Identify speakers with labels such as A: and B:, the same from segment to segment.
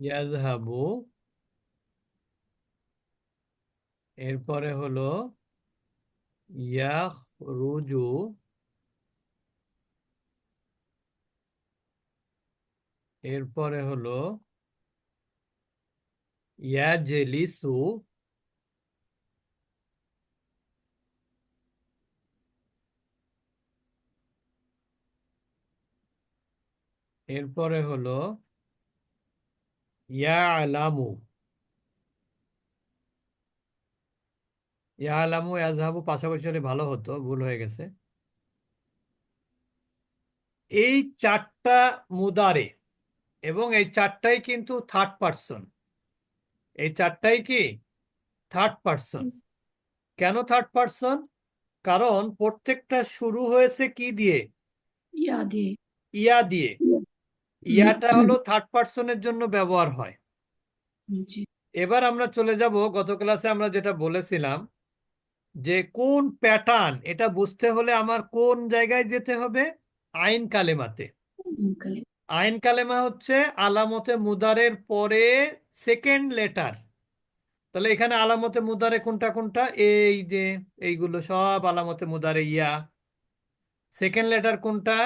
A: ইয়াজহাবু, এরপরে হলো ইয়াখরুজু, এরপরে হলো ইয়াজলিসু, এরপরে হলো ইয়ালামু। ইয়ালামু ইয়াজহাবু পাশাপাশি হলে ভালো হতো, ভুল হয়ে গেছে। এই চারটা মুদারে, এবং এই চারটাই কিন্তু থার্ড পার্সন। এই চারটাই কি থার্ড পার্সন। কেন থার্ড পার্সন? কারণ প্রত্যেকটা শুরু হয়েছে কি দিয়ে?
B: ইয়া দিয়ে।
A: ইয়া দিয়ে। ইয়াটা হলো থার্ড পার্সনের জন্য ব্যবহার হয়।
B: জি।
A: এবার আমরা চলে যাব, গত ক্লাসে আমরা যেটা বলেছিলাম যে কোন প্যাটার্ন, এটা বুঝতে হলে আমার কোন জায়গায় যেতে হবে? আইন কালেমাতে।
B: আঙ্কেল।
A: আইন কালেমা হচ্ছে আলামতে মুদারের পরে সেকেন্ড লেটার। তাহলে এখানে আলামতে মুদারে কোনটা কোনটা? এই যে এইগুলো সব আলামতে মুদারে ইয়া। সেকেন্ড লেটার কোনটা?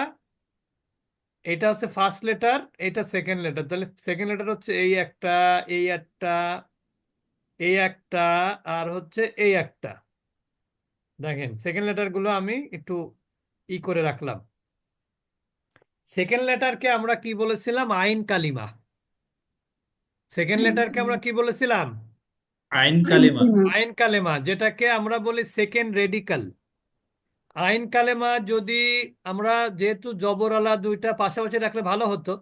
A: এটা হচ্ছে ফার্স্ট লেটার, এটা সেকেন্ড লেটার। তাহলে সেকেন্ড লেটার হচ্ছে এই একটা, এই একটা, এই একটা, আর হচ্ছে এই একটা। দেখেন সেকেন্ড লেটার গুলো আমি একটু করে রাখলাম। সেকেন্ড লেটারকে আমরা কি বলেছিলাম? আইন কালিমা। সেকেন্ড লেটারকে আমরা কি বলেছিলাম?
C: আইন কালিমা।
A: আইন কালেমা, যেটাকে আমরা বলি সেকেন্ড রেডিকাল। আইন কালেমা যদি আমরা, যেহেতু জবরআলা দুইটা পাশাপাশি রাখলে ভালো হতো,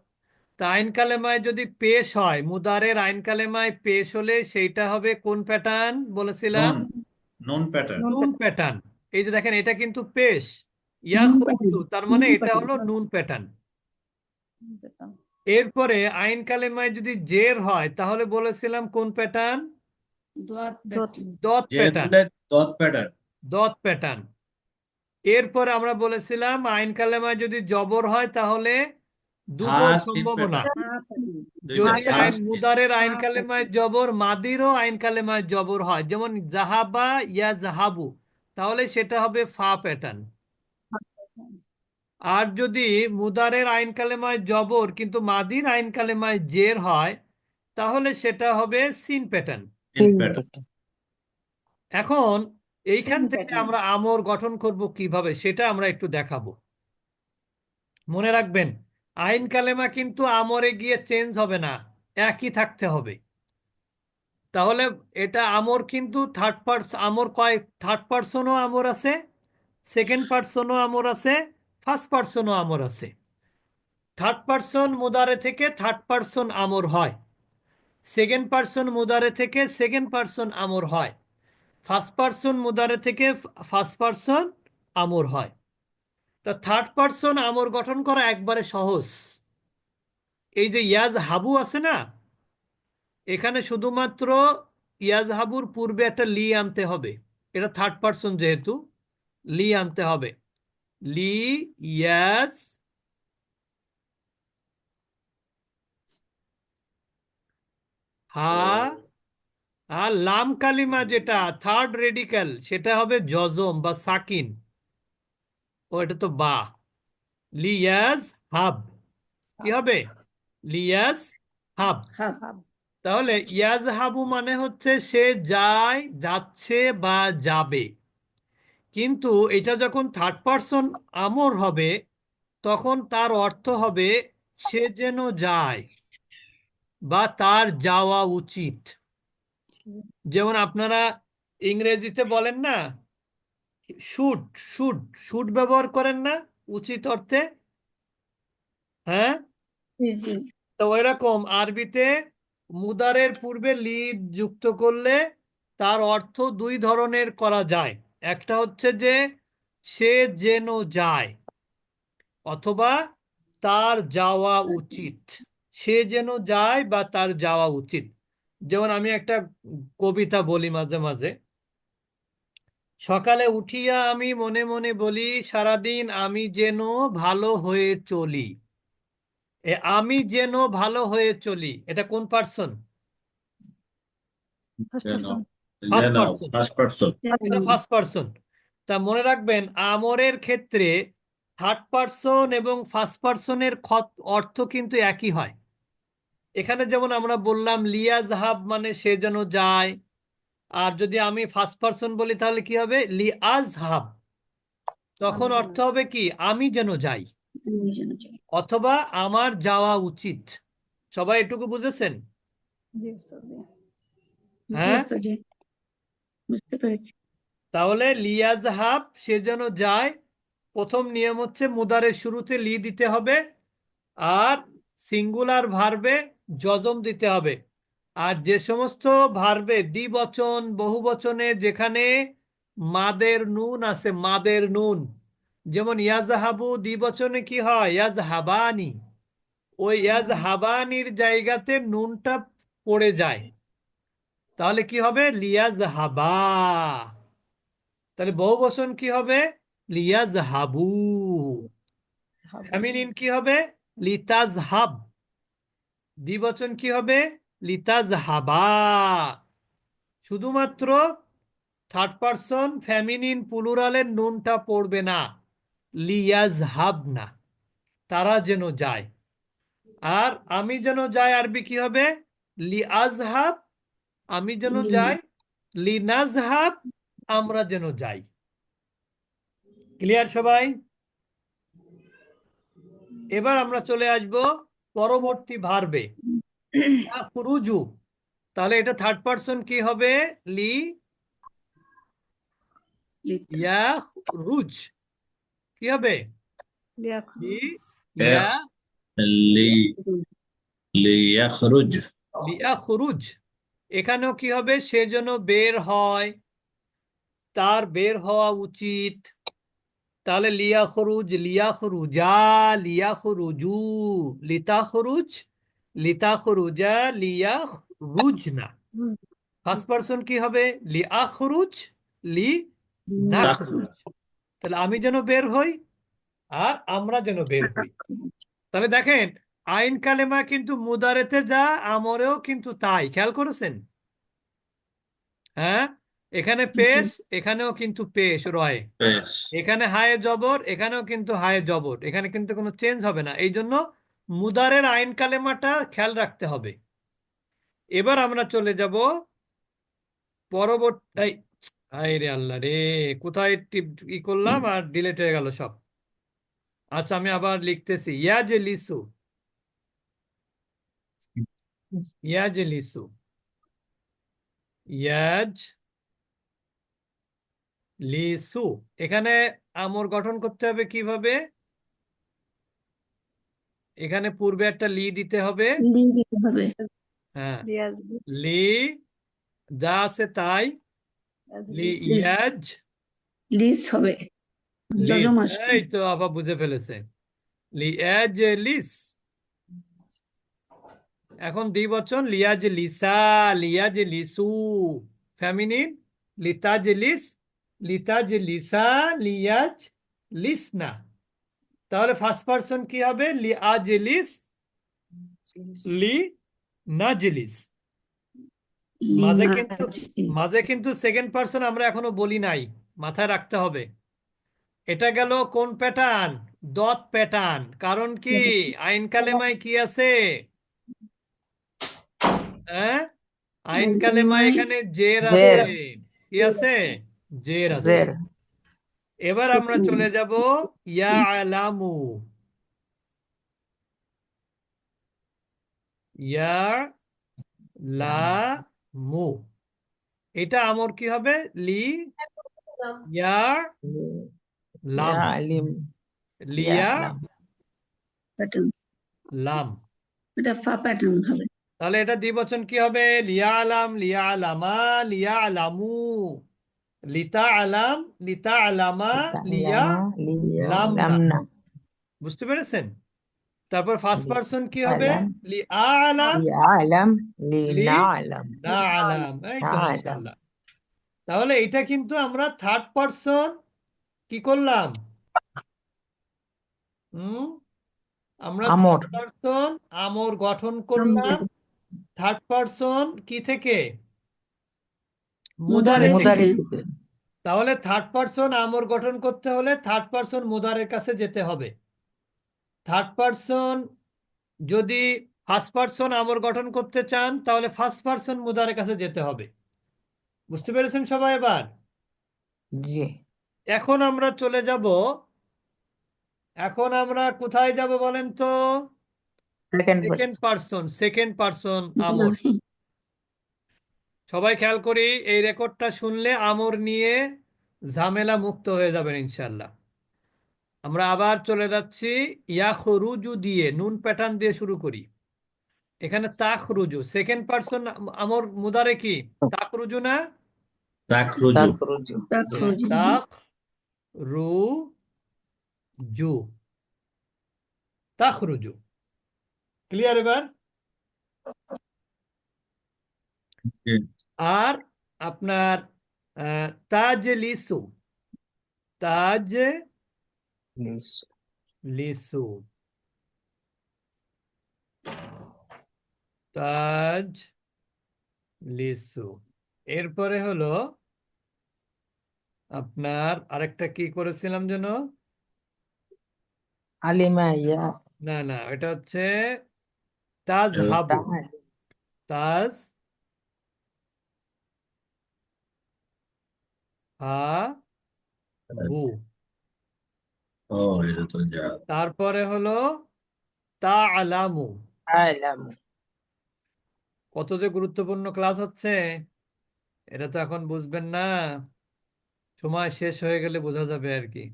A: তা আইন কালেমায় যদি পেশ হয়, মুদারের আইন কালেমায় পেশ হলে সেইটা হবে কোন প্যাটার্ন বলেছিলাম?
C: নন নন প্যাটার্ন।
A: নুন প্যাটার্ন। এই যে দেখেন এটা কিন্তু পেশ,
B: নুন প্যাটার্ন।
A: তার মানে
B: নুন
A: এটা হলো
B: প্যাটার্ন।
A: নুন প্যাটার্ন। এরপরে আইন কালেমায় যদি জের হয় তাহলে বলেছিলাম কোন প্যাটার্ন?
B: দোয়াত প্যাটার্ন।
A: দত
C: জের
A: প্যাটার্ন।
C: হলে দত প্যাটার্ন।
A: দত প্যাটার্ন। এরপরে আমরা বলেছিলাম আইন কালেমায় যদি জবর হয় তাহলে দুটো
C: হা সিন
A: সম্ভাবনা।
C: প্যাটার্ন। দুইটা
A: যদি
C: হা
A: আইন
C: সিন।
A: মুদারের আইন কালেমায় জবর, মাদিরও আইন কালেমায় জবর হয়, যেমন জাহাবা ইয়া জাহাবু, তাহলে সেটা হবে ফা প্যাটার্ন। আর যদি মুদারের আইন কালেমায় জবর কিন্তু মাদির আইন কালেমায় জের হয়, তাহলে সেটা হবে সিন প্যাটার্ন।
C: Scene pattern.
A: এখন এইখান থেকে আমরা আমর গঠন করব কিভাবে সেটা আমরা একটু দেখাবো। মনে রাখবেন, আইন কালেমা কিন্তু আমরে গিয়ে চেঞ্জ হবে না, একই থাকতে হবে। তাহলে এটা আমর কিন্তু থার্ড পার্সন আমর, কয় থার্ড পার্সনও আমর আছে, সেকেন্ড পার্সনও আমর আছে, ফার্স্ট পার্সনও আমর আছে। থার্ড পার্সন মুদারে থেকে থার্ড পার্সন আমর হয়, সেকেন্ড পার্সন মুদারে থেকে সেকেন্ড পার্সন আমর হয়, ফার্স্ট পার্সন মুদারে থেকে ফার্স্ট পার্সন আমর হয়। তা থার্ড পার্সন আমর গঠন করা একবারে সহজ। এই যে ইয়াজ হাবু আছে না, এখানে শুধুমাত্র ইয়াজ হাবুর পূর্বে একটা লি আনতে হবে। এটা থার্ড পার্সন যেহেতু, লি আনতে হবে। লি ইয়াজ হা। আর লাম কালিমা যেটা থার্ড রেডিক্যাল, সেটা হবে জজম বা সাকিন। ও এটা তো বা। লিয়াজ হাব কি হবে? Liaison hub. তাহলে ইয়াজ হাবু মানে হচ্ছে সে যায়, যাচ্ছে বা যাবে। কিন্তু এটা যখন থার্ড পার্সন আমর হবে, তখন তার অর্থ হবে সে যেন যায় বা তার যাওয়া উচিত। যেমন আপনারা ইংরেজিতে বলেন না, শুড, শুড, শুড ব্যবহার করেন না উচিত অর্থে? হ্যাঁ, তো ওইরকম আরবিতে মুদারের পূর্বে লিড যুক্ত করলে তার অর্থ দুই ধরনের করা যায়। একটা হচ্ছে যে সে যেন যায়, অথবা তার যাওয়া উচিত। সে যেন যায় বা তার যাওয়া উচিত। যেমন আমি একটা কবিতা বলি মাঝে মাঝে। সকালে উঠিয়া আমি মনে মনে বলি, সারাদিন আমি যেন ভালো হয়ে চলি। আমি যেন ভালো হয়ে চলি, এটা কোন person?
B: First
C: Then
B: person.
A: First
C: then
A: person,
C: first person.
A: এটা ফার্স্ট পার্সন। তা মনে রাখবেন আমরের ক্ষেত্রে থার্ড পার্সন এবং ফার্স্ট পার্সনের অর্থ কিন্তু একই হয়। এখানে যেমন আমরা বললাম লিয়াজহাব মানে সে যেন যায়, আর যদি আমি ফার্স্ট পার্সন বলি তাহলে কি হবে? লিআজহাব, তখন
B: আমি যেন
A: অর্থ হবে কি? আমি যেন যাই,
B: আমি যেন চাই।
A: অথবা আমার যাওয়া উচিত। সবাই এটুকু বুঝেছেন?
B: জি স্যার, জি।
A: হ্যাঁ,
B: জি স্যার, জি। বুঝতে পেরেছি।
A: তাহলে লিয়াজহাব সে যেন যায়, প্রথম নিয়ম হচ্ছে মুদারের শুরুতে লি দিতে হবে, আর সিঙ্গুলার ভার্বে যজম দিতে হবে। আর যে সমস্ত ভার্বে দ্বিবচন বহুবচনে যেখানে মাদের নুন আছে, মাদের নুন, যেমন ইয়াজহাবু দ্বিবচনে কি হয়? ইয়াজহাবানি, ওই ইয়াজহাবানির জায়গাতে নুনটা পড়ে যায়, তাহলে কি হবে? লিয়াজহাবা। তাহলে বহুবচন কি হবে? লিয়াজহাবু।
B: হাবু।
A: ফেমিনিন কি হবে? লিতাজহাব। দ্বিবচন কি হবে? লিতাজহাবা। শুধুমাত্র থার্ড পারসন ফেমিনিন প্লুরালের নুনটা পড়বে না, লিয়াজহাব না, তারা যেন যায়। আর আমি যেন যাই আরবি কি হবে? লিআজহাব, আমি যেন যাই। লিনাজহাব, আমরা যেন যাই। ক্লিয়ার সবাই? এবার আমরা চলে আসব পরবর্তী ভার্বে ইয়াখরুজু। তাহলে এটা থার্ড পারসন কি হবে? লি
B: লিতা।
A: ইয়াখরুজ, কি হবে? লি
B: লিয়াখরুজ।
A: ইয়া
C: li liyakhruj.
A: লিয়াখরুজ। এখানেও কি হবে? সে যেন বের হয়, তার বের হওয়া উচিত। তাহলে লিয়াখরুজ, লিয়াখরুজা, লিয়াখরুজু, লিতাখরুজ, লিতাখরুজা, লিয়াখরুজ না।
B: রুজ।
A: ফার্স্ট পারসন কি হবে? লিআখরুজ, লি নাখরুজ। তাহলে আমি যেন বের হই, আর আমরা যেন বের হই। তাহলে দেখেন আইন কালেমা কিন্তু মুদারেতে যা, আমরেও কিন্তু তাই। খেয়াল করেছেন? হ্যাঁ, এখানে
B: জি।
A: পেশ, এখানেও কিন্তু পেশ রয়।
C: Yes.
A: এখানে হায়ে জবর, এখানেও কিন্তু হায়ে জবর, এখানে কিন্তু কোনো চেঞ্জ হবে না। এই জন্য মুদারের আইন কালেমাটা খেয়াল রাখতে হবে। এবার আমরা চলে যাব পরবর্তী। হায় রে আল্লাহ রে, কোথায় টিপ ই করলাম আর ডিলেট হয়ে গেল সব। আচ্ছা, আমি আবার লিখতেছি। ইয়াজ লিসু, ইয়াজ লিসু, ইয়াজ লিসু। এখানে আমর গঠন করতে হবে কিভাবে? এখানে পূর্বে একটা লি দিতে হবে।
B: লি দিতে হবে।
A: হ্যাঁ,
B: লিয়াজ।
A: লি যা আছে তাই। লি
B: লিজ।
A: ইয়াজ
B: লিজ হবে।
A: লিস,
B: যজম আসবে।
A: এই তো আপা বুঝে ফেলেছে। লি ইয়াজ লিস। এখন দ্বিবচন লিয়াজ লিসা, লিয়াজ লিসু। ফেমিনিন লিতাজ লিস, লিতাজ লিসা, লিয়াজ লিসনা। তাহলে ফার্স্ট পারসন কি হবে? লিআজ লিস, লি নাজলিস। মাঝে কিন্তু
B: লিনাজ।
A: মাঝে কিন্তু সেকেন্ড পারসন আমরা এখনো বলি নাই, মাথায় রাখতে হবে। এটা গেল কোন প্যাটার্ন? Dot pattern. কারণ কি আইন কালেমায় কি আছে? হ্যাঁ, আইন কালেমায় এখানে জের আছে।
D: জের।
A: কি আছে? জের আছে।
D: জের।
A: এবার আমরা চলে যাব ইয়া আলামু। ইয়া লামু, এটা আমর কি হবে? লি ইয়া লাম,
D: ইয়ালিম।
A: লিয়া
D: ইয়ালাম।
B: প্যাটার্ন।
A: লাম।
B: এটা ফা প্যাটার্ন হবে।
A: তাহলে এটা দ্বিবচন কি হবে? লিয়া আলাম, লিয়া আলামা, লিয়া আলামু, লিতা আলাম, লিতা আলামা, লিয়া
D: তাআলামা
A: লাম না।
D: লিয়ালামনা।
A: বুঝতে পেরেছেন? তারপর ফার্স্ট পারসন কি হবে?
D: লিয়ালাম।
A: লি আলাম,
D: লিয়ালাম।
A: লি
D: লিনালাম।
A: না আলাম। এই তো
D: নালাম।
A: মাশাআল্লাহ। তাহলে এটা কিন্তু আমরা থার্ড পারসন কি করলাম? হুম, আমরা
D: আমর।
A: থার্ড পারসন আমর গঠন করলাম থার্ড পারসন কি থেকে? মুদারে
B: মুদারে
A: থেকে।
D: মুদারি
B: থেকে।
D: থেকে।
A: তাহলে থার্ড পারসন আমর গঠন করতে হলে থার্ড পারসন মুদারের কাছে যেতে হবে। থার্ড পারসন যদি ফার্স্ট পারসন আমর গঠন করতে চান তাহলে ফার্স্ট পারসন মুদারের কাছে যেতে হবে। বুঝতে পেরেছেন সবাই এবার?
D: জি।
A: এখন আমরা চলে যাব, এখন আমরা কোথায় যাব বলেন তো?
D: সেকেন্ড
A: সেকেন্ড পারসন আমর। সবাই খেয়াল করি, এই রেকর্ডটা শুনলে আমর নিয়ে ঝামেলা মুক্ত হয়ে যাবেন ইনশাল্লাহ। আমরা আবার চলে যাচ্ছি ইয়াখরুজু দিয়ে, নুন প্যাটার্ন দিয়ে শুরু করি। এখানে তাখরুজু সেকেন্ড পারসন আমর মুদারে কি? তাখরুজু না?
C: তাখরুজু।
D: তাখরুজু।
B: তাখরুজু।
A: তাখরুজু, তাখরুজু। ক্লিয়ার এবার?
C: জি।
A: আর আপনার তাজলিসু,
D: লিসু।
A: লিসু, তাজ লিসু। এরপরে হলো আপনার আরেকটা কি করেছিলাম যেন?
D: আলিমা ইয়া।
A: না না, এটা হচ্ছে তাজ হাবু।
D: তাহা।
A: তাজ হাবু।
C: ও, এটা তো যা।
A: তারপরে হলো তা আলামু।
D: আলামু।
A: কত যে গুরুত্বপূর্ণ ক্লাস হচ্ছে, এটা তো এখন বুঝবেন না, সময় শেষ হয়ে গেলে বোঝা যাবে আর কি।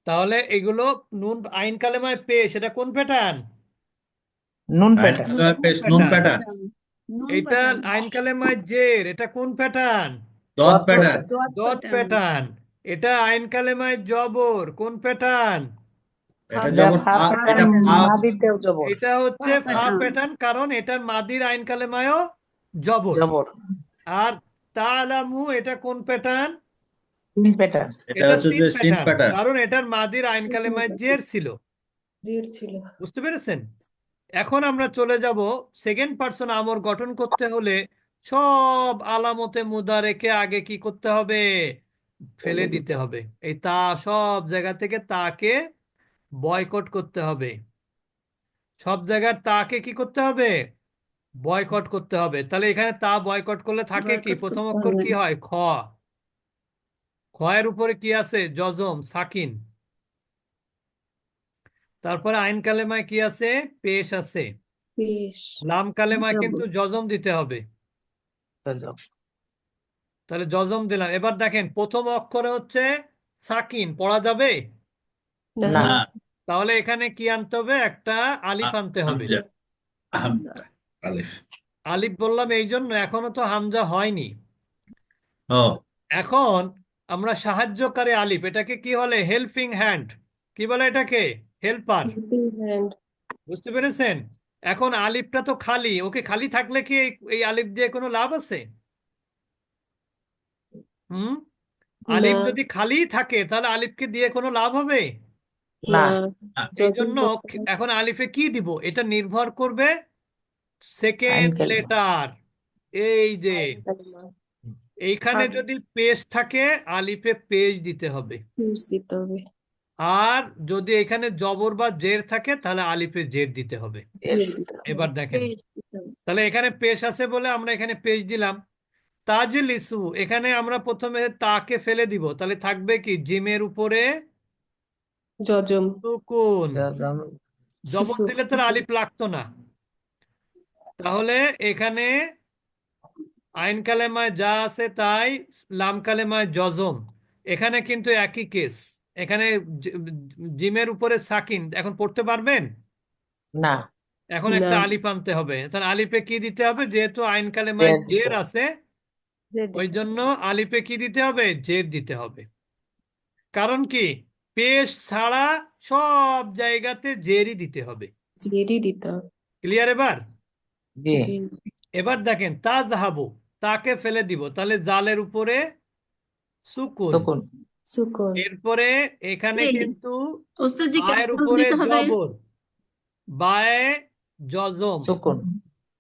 A: তাহলে এগুলো নুন আইন কালেমায় পেশ, এটা কোন প্যাটার্ন?
D: নুন
C: আইন
D: প্যাটার্ন।
C: কালার পেশ, নুন প্যাটার্ন।
B: নুন
A: এটা
B: প্যাটার্ন।
A: আইন কালেমায় জের, এটা কোন pattern?
C: Dot
D: dot
C: pattern.
D: Pattern.
A: Dot pattern. এটা আইন কালেমায় জবর, কোন প্যাটার্ন?
C: এটা
D: এটা
C: যখন
D: ফা
C: এটা
D: প্যাটার্ন, মাদিতেও জবর।
A: এটা হচ্ছে
B: ফা
A: ফা
B: প্যাটার্ন।
A: প্যাটার্ন, কারণ এটার মাদির আইন কালেমায়ও জবর।
D: জবর।
A: আর তালামু এটা কোন প্যাটার্ন?
D: নুন প্যাটার্ন।
C: এটা
A: এটা
C: হচ্ছে
A: সিন
C: যে সিন
A: প্যাটার্ন,
C: প্যাটার্ন।
A: কারণ এটার মাদির আইন কালেমায় জের ছিল।
E: জির ছিল।
A: বুঝতে পেরেছেন? এখন আমরা চলে যাব সেকেন্ড পারসন আমর গঠন করতে হলে সব আলামতে মুদারেকে আগে কি করতে হবে? ফেলে দিতে হবে। এই তা সব জায়গা থেকে তাকে বয়কট করতে হবে। সব জায়গার তাকে কি করতে হবে? বয়কট করতে হবে। তাহলে এখানে তা বয়কট করলে থাকে কি?
B: বয়কট
A: প্রথম
B: করতে
A: অক্ষর
B: হবে।
A: কি হয়? খ। খয়ের উপরে কি আছে? জজম, সাকিন। তারপরে আইন কালেমায় কি আছে? পেশ আছে।
E: পেশ।
A: লাম কালেমায়
B: জবর।
A: কিন্তু জজম দিতে হবে।
D: জজম।
A: তাহলে জজম দিলাম। এবার দেখেন প্রথম অক্ষরে হচ্ছে সাকিন, পড়া যাবে?
E: না।
D: না।
C: না।
A: তাহলে এখানে কি আনতে হবে? একটা আলিফ আনতে হবে।
C: হামজা। হামজা। আলিফ।
A: আলিফ বললাম এই জন্য, এখনো তো হামজা হয়নি।
C: ও,
A: এখন আমরা সাহায্যকারী আলিফ, এটাকে কি বলে? Helping hand. কি বলে এটাকে? হেল্পার।
E: Helping hand.
A: বুঝতে পেরেছেন? এখন আলিফটা তো খালি, ওকে খালি থাকলে কি এই আলিফ দিয়ে কোনো লাভ আছে? হুম?
E: না।
A: আলিফ যদি খালি থাকে তাহলে আলিফকে দিয়ে কোনো লাভ হবে?
D: না।
E: না।
A: এই
E: যতই
A: জন্য
E: করতে হবে।
A: এখন আলিফে কি দিব? এটা নির্ভর করবে
D: আইন
A: সেকেন্ড
D: কালিমা।
A: লেটার। এই যে
E: আইন কালিমা।
A: এইখানে
E: আর
A: যদি পেজ থাকে আলিফে পেজ দিতে হবে।
E: পেশ দিতে হবে।
A: আর যদি এখানে জবর বা জের থাকে তাহলে আলিফে জের দিতে হবে।
E: জির দিতে হবে।
A: এবার দেখেন,
B: পেশ দিতে হবে।
A: তাহলে এখানে পেশ আছে বলে আমরা এখানে পেজ দিলাম। তাজলিসু, এখানে আমরা প্রথমে তাকে ফেলে দিব, তাহলে থাকবে কি? জিমের উপরে
E: জজম।
A: সুকুন।
D: জজম।
A: জবর
E: সুসু।
A: দিলে তো আর আলিফ লাগতো না। তাহলে এখানে আইন কালেমায় যা আছে তাই, লাম কালেমায় জজম। এখানে কিন্তু একই কেস। এখানে জিমের উপরে সাকিন, এখন পড়তে পারবেন?
D: না।
A: এখন
E: না।
A: একটা আলিফ আনতে হবে। তাহলে আলিফে কি দিতে হবে? যেহেতু আইন কালেমায়
D: জের দিতে
A: জের
D: হবে।
A: আছে,
E: জির
A: ওই
E: দিতে
A: জন্য
E: হবে।
A: আলিফে কি দিতে হবে? জের দিতে হবে। কারণ কি? পেশ ছাড়া সব জায়গাতে জেরই দিতে হবে।
E: জিরই দিতে হবে।
A: ক্লিয়ার এবার?
D: জি।
E: জি।
A: এবার দেখেন তাজহাবু, তাকে ফেলে দিব, তাহলে জালের উপরে সুকুন।
D: সুকুন।
E: সুকুন।
A: এরপরে এখানে
B: এই,
A: কিন্তু
B: ওস্তাদ জি
A: আয়ের
B: ক্যাপিটাল
A: উপরে
B: দিতে হবে।
A: জবর। বায়ে জজম
D: সুকুন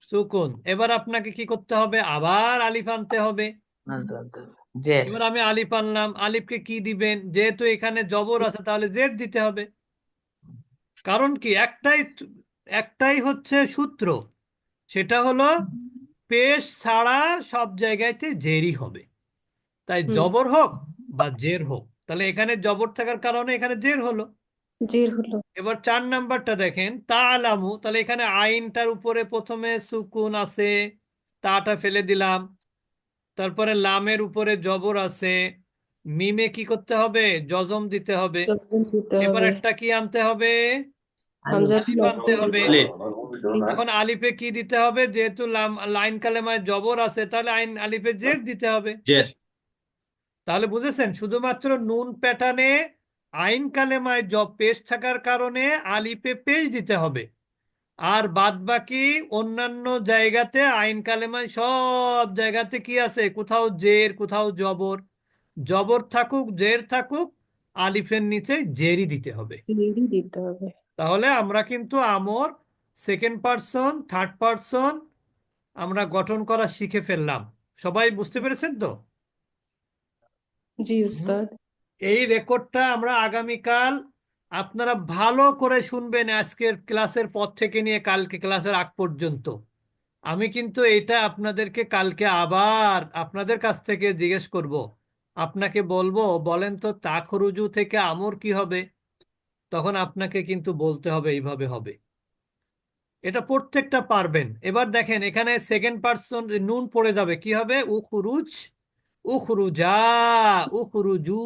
A: সুকুন। এবার আপনাকে কি করতে হবে? আবার আলিফ আনতে হবে।
D: জের
A: এবার আমি আলিফ আনলাম, আলিফকে কি দিবেন? যেহেতু এখানে জবর আছে তাহলে জেড দিতে হবে। কারণ কি, একটাই হচ্ছে সূত্র, সেটা হলো পেশ ছাড়া সব জায়গাতে জেরই হবে। তাই
E: হুম
A: জবর হোক বা জের হোক, তাহলে এখানে জবর থাকার কারণে এখানে জের হলো।
E: জের হলো।
A: এবার 4 নাম্বারটা দেখেন, তা আলামু, তাহলে এখানে আইনটার উপরে প্রথমে সুকুন আছে, তাটা ফেলে দিলাম। তারপরে লামের উপরে জবর আছে, মিমে কি করতে হবে? জজম দিতে হবে।
E: জজম দিতে
A: এবার
E: হবে।
A: একটা কি আনতে হবে?
E: হামজা
A: আলিফ
E: প্লাস
A: আনতে হবে।
C: আলিফ।
A: এখন আলিফে কি দিতে হবে? যেহেতু লাইন কালেমায় জবর আছে, তাহলে আলিফে জের দিতে হবে।
C: জের।
A: তাহলে বুঝেছেন, শুধুমাত্র নুন প্যাটার্নে আইন কালেমায় পেশ থাকার কারণে আলিফে পেশ দিতে হবে। আর বাদ বাকি অন্যান্য জায়গাতে আইন কালেমায় সব জায়গাতে কি আছে? কোথাও জের, কোথাও জবর। জবর থাকুক, জের থাকুক, আলিফের নিচে জেরই দিতে হবে।
E: জেরই দিতে হবে।
A: তাহলে আমরা কিন্তু আমর সেকেন্ড পার্সন, থার্ড পার্সন আমরা গঠন করা শিখে ফেললাম। সবাই বুঝতে পেরেছেন তো?
E: জি
A: হুম।
E: উস্তাদ।
A: এই রেকর্ডটা আমরা আগামীকাল, আপনারা ভালো করে শুনবেন আজকের ক্লাসের পর থেকে নিয়ে কালকে ক্লাসের আগ পর্যন্ত। আমি কিন্তু এটা আপনাদেরকে কালকে আবার আপনাদের কাছ থেকে জিজ্ঞেস করব। আপনাকে বলবো, বলেন তো তাখরুজু থেকে আমর কি হবে? তখন আপনাকে কিন্তু বলতে হবে এইভাবে হবে। এটা প্রত্যেকটা পারবেন। এবার দেখেন, এখানে সেকেন্ড পার্সন নুন পড়ে যাবে, কি হবে? উখরুজ, উখরুজা, উখরুজু।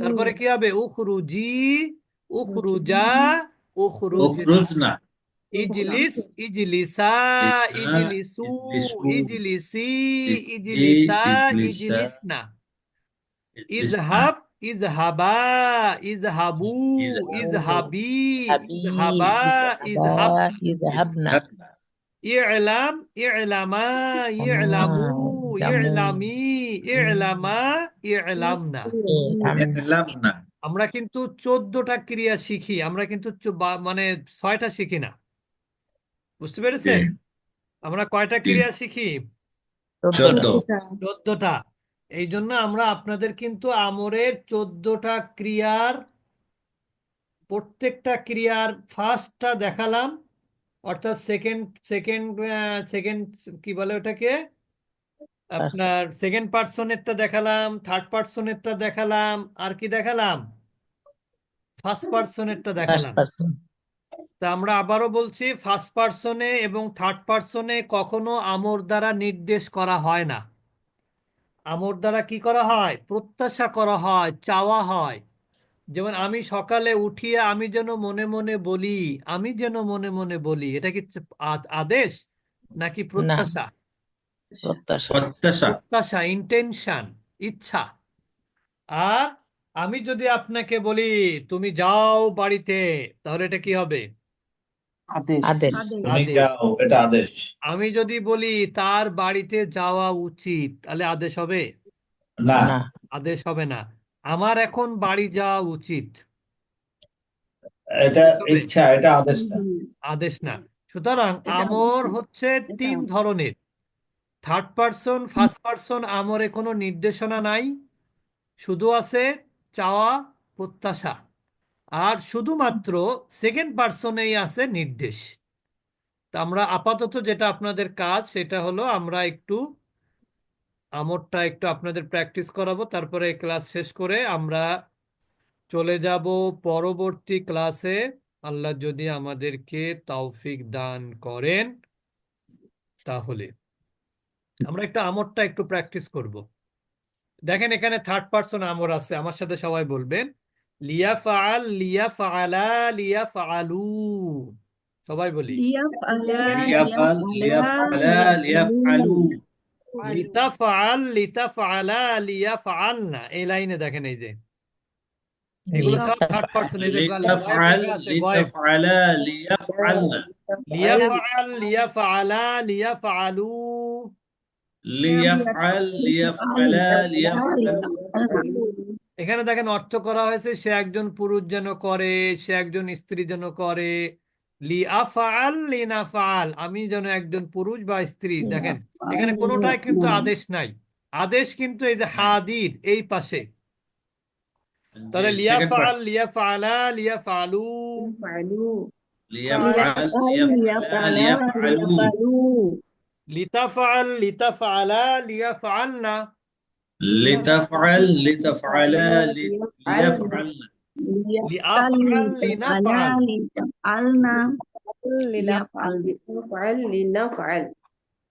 A: তারপরে কি হবে? উখরুজি, উখরুজা, উখরুজনা।
C: উখরুজ না।
A: ইজলিস, ইজলিসা,
C: ইসা,
A: ইজলিসু,
C: ইজলিসু,
A: ইজলিসি,
C: ইজলি,
A: ইজলিসা,
C: ইজলিসা,
A: ইজলিসনা।
C: ইজলিসনা।
A: ইজহাব, ইজহাবা, ইজহাবু,
C: ইজহাবু,
A: ইজহাবি,
D: হাবি
A: ইজহাবা,
D: ইজাহাবা
A: ইজহাবনা।
D: ইজাহাবনা
C: ইজহাবনা।
A: ইলাম, ইলামা, ইলামু,
D: জামু
A: ইলামি, ইলামা, ইলামনা।
D: ইলামনা
C: ইলামনা।
A: আমরা কিন্তু 14টা ক্রিয়া শিখি, আমরা কিন্তু মানে 6টা শিখি না। বুঝতে
C: জি,
A: পেরেছেন? আমরা কয়টা
C: জি।
A: ক্রিয়া শিখি?
C: 14।
A: 14টা। এই জন্য আমরা আপনাদের কিন্তু আমরের 14টা ক্রিয়ার, প্রত্যেকটা ক্রিয়ার ফার্স্টটা দেখালাম, অর্থাৎ সেকেন্ড সেকেন্ড সেকেন্ড কি বলে ওটাকে, আপনার সেকেন্ড পার্সনেরটা দেখালাম, থার্ড পার্সনেরটা দেখালাম, আর কি দেখালাম? ফার্স্ট পার্সনেরটা
D: ফার্স্ট
A: দেখালাম।
D: পারসন
A: তা আমরা আবারও বলছি, ফার্স্ট পার্সনে এবং থার্ড পার্সনে কখনো আমর দ্বারা নির্দেশ করা হয় না। আমর দ্বারা কি করা হয়? প্রত্যাশা করা হয়, চাওয়া হয়। যেমন আমি সকালে উঠিয়ে আমি যেন মনে মনে বলি, আমি যেন মনে মনে বলি, এটা কি আদেশ নাকি
D: না
A: প্রত্যাশা?
D: প্রত্যাশা
C: প্রত্যাশা।
A: প্রত্যাশা, ইন্টেনশন, ইচ্ছা। আর আমি যদি আপনাকে বলি তুমি যাও বাড়িতে, তাহলে এটা কি হবে?
D: আদেশ
C: তুমি
A: আদেশ।
C: যাও, এটা আদেশ।
A: আমি যদি বলি তার বাড়িতে যাওয়া উচিত, তাহলে আদেশ হবে?
C: না।
D: না
A: আদেশ হবে না। আমার এখন বাড়ি যাওয়া উচিত,
C: এটা
A: আদেশ হবে?
C: ইচ্ছা, এটা আদেশ না।
A: আদেশ না। সুতরাং
B: এটা
A: আমর হচ্ছে
B: এটা
A: 3 ধরনের। থার্ড পার্সন, ফার্স্ট পার্সন আমরে কোনো নির্দেশনা নাই, শুধু আছে চাওয়া, প্রত্যাশা। আর শুধুমাত্র সেকেন্ড পার্সনেই আছে নির্দেশ। তা আমরা আপাতত যেটা আপনাদের কাজ, সেটা হলো আমরা একটু আমরটা একটু আপনাদের প্র্যাকটিস করাবো, তারপরে ক্লাস শেষ করে আমরা চলে যাব পরবর্তী ক্লাসে, আল্লাহ যদি আমাদেরকে তৌফিক দান করেন। তাহলে আমরা একটু আমরটা একটু প্র্যাকটিস করব। দেখেন, এখানে থার্ড পার্সন আমর আছে, আমার সাথে সবাই বলবেন, লিয়া ফাআল, লিয়া ফাআলা, লিয়া ফাআলু। সবাই বলি।
B: লিয়াফআলা
C: লিয়াফাল, লিয়াফআলা, লিয়াফআলু।
A: লিতাফআল, লিতাফআলা, লিয়াফআলনা। এই লাইনে দেখেন, এই যে এগুলো সব থার্ড পার্সন। এই যে গয়েব
C: লিতাফআল,
A: লেখা আছে, গয়েব।
C: লিতাফআলা, লিয়াফআলনা।
A: লিয়াফআল, লিয়াফআলা, লিয়াফআলু।
C: লিয়াফআল, লিয়াফআলা, লিয়াফআলু।
A: এখানে দেখেন অর্থ করা হয়েছে, সে একজন পুরুষ যেন করে, সে একজন স্ত্রী যেন করে, লিআফআল লিনাফআল, আমি যেন একজন পুরুষ বা স্ত্রী। দেখেন এখানে কোনোটাই কিন্তু আদেশ নাই, আদেশ কিন্তু এই যে হাদির এই পাশে। তাহলে
C: জি, সেকেন্ড
A: লিয়াফআল
C: পার্ট।
A: লিয়াফআলা লিয়াফআলু,
E: يفعلوا
C: লিয়াফআল লিয়াফআলা লিয়াফআলু
A: লিতাফআল লিতাফআলা লিয়াফআলনা,
C: লিতাফআল লিতাফআলা
E: ليفعلوا
C: লিয়াফআলনা
A: লিআফআল লিনাফআল,
B: লিতাফআলনা লিয়াফআল
E: لنفعل لنفعل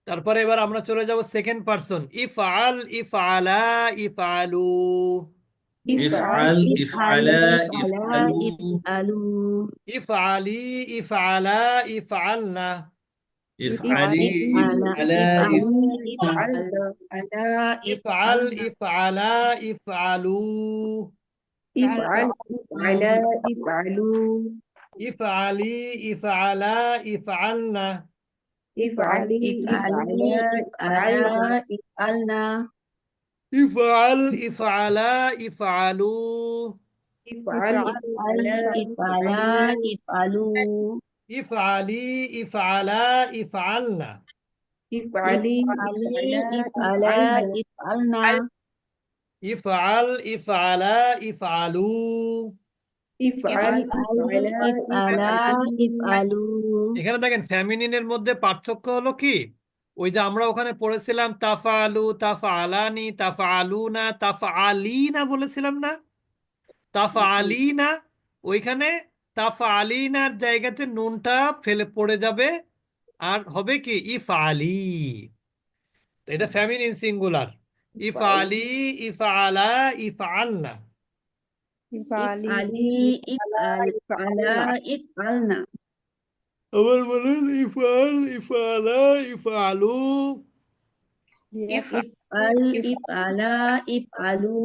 A: তারপরে এবার আমরা চলে যাব সেকেন্ড পারসন। ইফআল ইফআলা ইফআলু,
C: ইফআল ইফআলা ইফআলু
B: ইফআলু
A: ইফআলি ইফআলা ইফআলনা,
C: ইফআলি ইফআলা
E: فعلنا
A: ইফআল ইফআলা ইফআলু,
E: افعل افعلا افعلوا
A: ইফআলি ইফআলা ইফআলনা,
E: افعلي
B: ইফআলি
E: افعلا
B: ইফআলনা
A: ইফআল ইফআলা ইফআলু,
E: افعل
B: ইফআলা ইফআলু
A: ইফআলি ইফআলা ইফআলনা,
E: افعلي
B: ইফআলা ইফআলনা
A: ইফআল ইফআলা ইফআলু,
E: افعل
B: ইফআলা ইফআলু
A: এখানে দেখেন ফ্যামিনিনের মধ্যে পার্থক্য হলো কি, ওই যে আমরা ওখানে পড়েছিলাম তাফআলু তাফআলানি তাফআলুনা তাফআলিনা বলেছিলাম না, তাফআলিনা, ওইখানে তাফআলিনার জায়গাতে নুনটা ফেলে পড়ে যাবে আর হবে কি ইফআলি। তো এটা ফ্যামিনিন সিঙ্গুলার। ইফআলি ইফআলা ইফআলনা,
B: ইফআলি ইফআলা ইফআলনা
A: আবার বলেন ইফআল ইফআলা ইফআলু,
B: ইফআল ইফআলা ইফআলু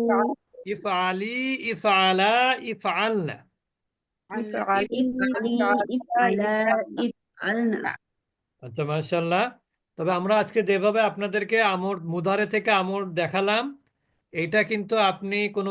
A: ইফআলি ইফআলা ইফআলনা।
B: ইফআলি ইফআলা ইফআলনা।
A: আচ্ছা মাশাআল্লাহ। তবে আমরা আজকে যেভাবে আপনাদেরকে আমর মুদারে থেকে আমর দেখালাম, এইটা কিন্তু আপনি কোনো